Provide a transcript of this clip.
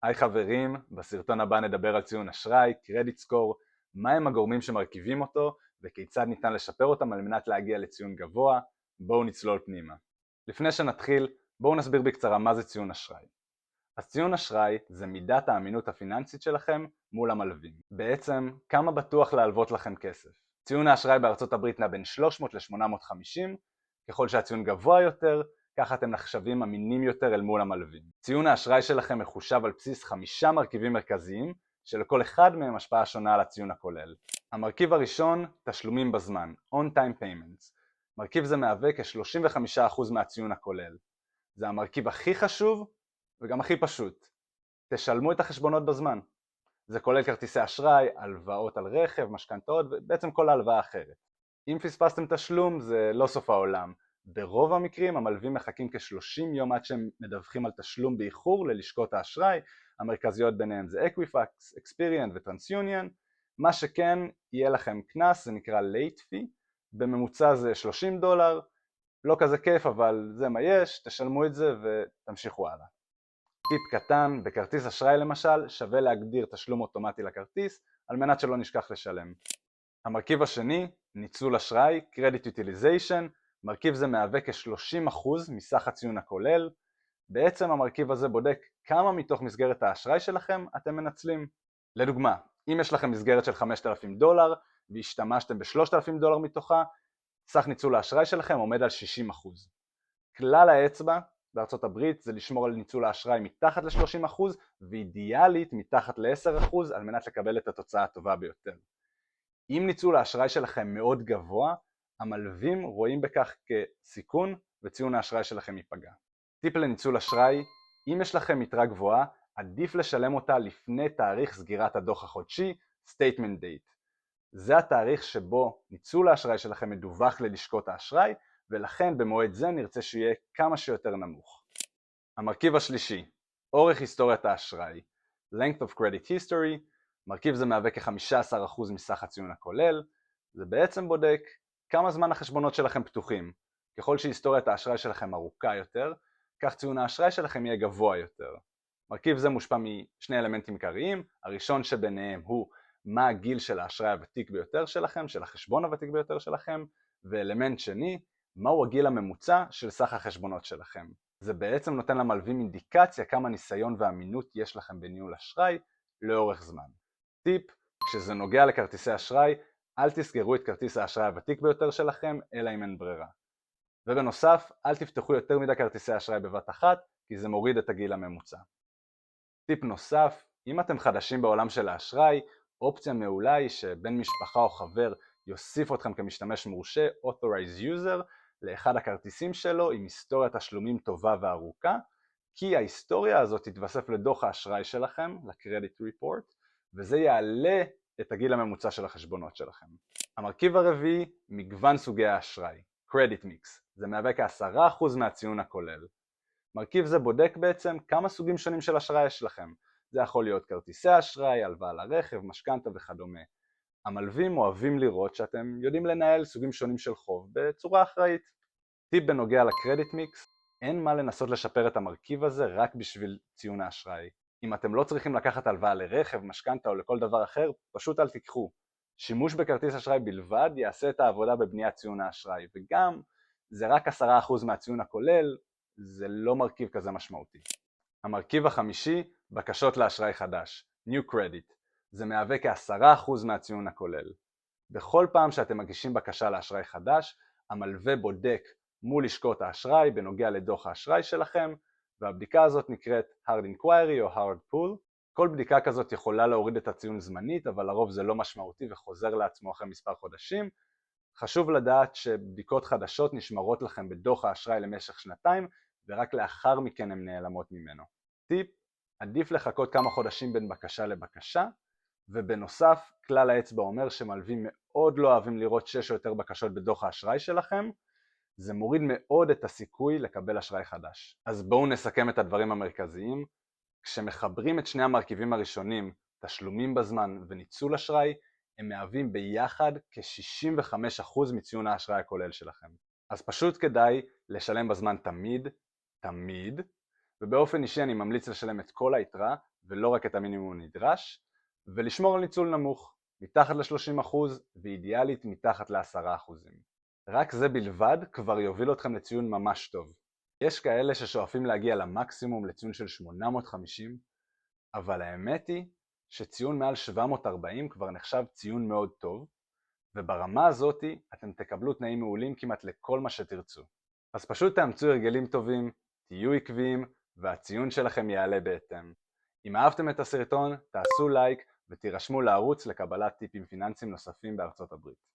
היי חברים, בסרטון הבא נדבר על ציון אשראי, קרדיט סקור, מהם הגורמים שמרכיבים אותו וכיצד ניתן לשפר אותם על מנת להגיע לציון גבוה. בואו נצלול פנימה. לפני שנתחיל, בואו נסביר בקצרה מה זה ציון אשראי. אז ציון אשראי זה מידת האמינות הפיננסית שלכם מול המלווים. בעצם, כמה בטוח להלוות לכם כסף. ציון האשראי בארצות הברית נע בין 300 ל-850, ככל שהציון גבוה יותר, ככה אתם נחשבים אמינים יותר אל מול המלווים. ציון האשראי שלכם מחושב על בסיס 5 מרכיבים מרכזיים, שלכל אחד מהם השפעה שונה על הציון הכולל. המרכיב הראשון, תשלומים בזמן, on-time payments. מרכיב זה מהווה כ-35% מהציון הכולל. זה המרכיב הכי חשוב וגם הכי פשוט. תשלמו את החשבונות בזמן. זה כולל כרטיסי אשראי, הלוואות על רכב, משכנתאות ובעצם כל הלוואה אחרת. אם פספסתם תשלום זה לא סוף העולם. ברוב המקרים המלווים מחכים כ-30 יום עד שהם מדווחים על תשלום באיחור ללשכות האשראי, המרכזיות ביניהן זה אקוויפקס, אקספיריאן וטרנסיוניון. מה שכן, יהיה לכם קנס, זה נקרא late fee, בממוצע זה $30, לא כזה כיף אבל זה מה יש, תשלמו את זה ותמשיכו הלאה. טיפ קטן, בכרטיס אשראי למשל, שווה להגדיר תשלום אוטומטי לכרטיס על מנת שלא נשכח לשלם. המרכיב השני, ניצול אשראי, Credit Utilization, מרכיב זה מהווה כ-30% מסך הציון הכולל. בעצם המרכיב הזה בודק כמה מתוך מסגרת האשראי שלכם אתם מנצלים. לדוגמה, אם יש לכם מסגרת של $5,000 והשתמשתם ב$3,000 מתוכה, סך ניצול האשראי שלכם עומד על 60%. כלל האצבע בארצות הברית זה לשמור על ניצול האשראי מתחת ל-30% ואידיאלית מתחת ל-10% על מנת לקבל את התוצאה הטובה ביותר. אם ניצול האשראי שלכם מאוד גבוה, המלווים רואים בכך כסיכון וציון האשראי שלכם ייפגע. טיפ לניצול אשראי, אם יש לכם יתרה גבוהה, עדיף לשלם אותה לפני תאריך סגירת הדוח החודשי, Statement Date. זה התאריך שבו ניצול האשראי שלכם מדווח ללשכות האשראי, ולכן במועד זה נרצה שיהיה כמה שיותר נמוך. המרכיב השלישי, אורך היסטוריית האשראי, Length of Credit History, מרכיב זה מהווה כ-15% מסך הציון הכולל, זה בעצם בודק כמה זמן החשבונות שלכם פתוחים. ככל שהיסטוריית האשראי שלכם ארוכה יותר, כך ציון האשראי שלכם יהיה גבוה יותר. מרכיב זה מושפע משני אלמנטים עיקריים, הראשון שביניהם הוא מה הגיל של האשראי הוותיק ביותר שלכם, של החשבון הוותיק ביותר שלכם, ואלמנט שני, מהו הגיל הממוצע של סך החשבונות שלכם. זה בעצם נותן למלווים אינדיקציה כמה ניסיון ואמינות יש לכם בניהול אשראי לאורך זמן. טיפ, כשזה נוגע לכרטיסי אשראי, אל תסגרו את כרטיס האשראי הוותיק ביותר שלכם, אלא אם אין ברירה. ובנוסף, אל תפתחו יותר מדי כרטיסי אשראי בבת אחת, כי זה מוריד את הגיל הממוצע. טיפ נוסף, אם אתם חדשים בעולם של האשראי, אופציה מעולה היא שבן משפחה או חבר יוסיף אתכם כמשתמש מורשה, Authorized User, לאחד הכרטיסים שלו עם היסטוריה תשלומים טובה וארוכה, כי ההיסטוריה הזאת תתווסף לדוח האשראי שלכם, ל-Credit Report, וזה יעלה את הגיל הממוצע של החשבונות שלכם. המרכיב הרביעי, מגוון סוגי האשראי, Credit Mix, זה מהווה כ-10% מהציון הכולל. מרכיב זה בודק בעצם כמה סוגים שונים של אשראי יש לכם. זה יכול להיות כרטיסי אשראי, הלוואה לרכב, משכנתא וכדומה. המלווים אוהבים לראות שאתם יודעים לנהל סוגים שונים של חוב בצורה אחראית. טיפ בנוגע לקרדיט מיקס, אין מה לנסות לשפר את המרכיב הזה רק בשביל ציון האשראי. אם אתם לא צריכים לקחת הלוואה לרכב, משכנתא או לכל דבר אחר, פשוט אל תיקחו. שימוש בכרטיס אשראי בלבד יעשה את העבודה בבניית ציון האשראי, וגם זה רק 10% מהציון הכולל, זה לא מרכיב כזה משמעותי. המרכיב החמישי, בקשות לאשראי חדש, New Credit, זה מהווה כ10% מהציון הכולל. בכל פעם שאתם מגישים בקשה לאשראי חדש, המלווה בודק מול לשכות האשראי בנוגע לדוח האשראי שלכם, והבדיקה הזאת נקראת Hard Inquiry או Hard Pull. כל בדיקה כזאת יכולה להוריד את הציון זמנית, אבל לרוב זה לא משמעותי וחוזר לעצמו אחרי מספר חודשים. חשוב לדעת שבדיקות חדשות נשמרות לכם בדוח האשראי למשך שנתיים, ורק לאחר מכן הן נעלמות ממנו. טיפ, עדיף לחכות כמה חודשים בין בקשה לבקשה, ובנוסף, כלל האצבע אומר שמלווים מאוד לא אוהבים לראות 6 או יותר בקשות בדוח האשראי שלכם, זה מוריד מאוד את הסיכוי לקבל אשראי חדש. אז בואו נסכם את הדברים המרכזיים. כשמחברים את שני המרכיבים הראשונים, תשלומים בזמן וניצול אשראי, הם מהווים ביחד כ-65% מציון האשראי הכולל שלכם. אז פשוט כדאי לשלם בזמן תמיד, ובאופן אישי אני ממליץ לשלם את כל היתרה ולא רק את המינימום הנדרש, ולשמור על ניצול נמוך, מתחת ל-30% ואידיאלית מתחת ל-10%. רק זה בלבד כבר יוביל אתכם לציון ממש טוב. יש כאלה ששואפים להגיע למקסימום לציון של 850, אבל האמת היא שציון מעל 740 כבר נחשב ציון מאוד טוב, וברמה הזאת אתם תקבלו תנאים מעולים כמעט לכל מה שתרצו. אז פשוט תאמצו הרגלים טובים, תהיו עקביים, והציון שלכם יעלה בהתאם. אם אהבתם את הסרטון, תעשו לייק ותירשמו לערוץ לקבלת טיפים פיננסיים נוספים בארצות הברית.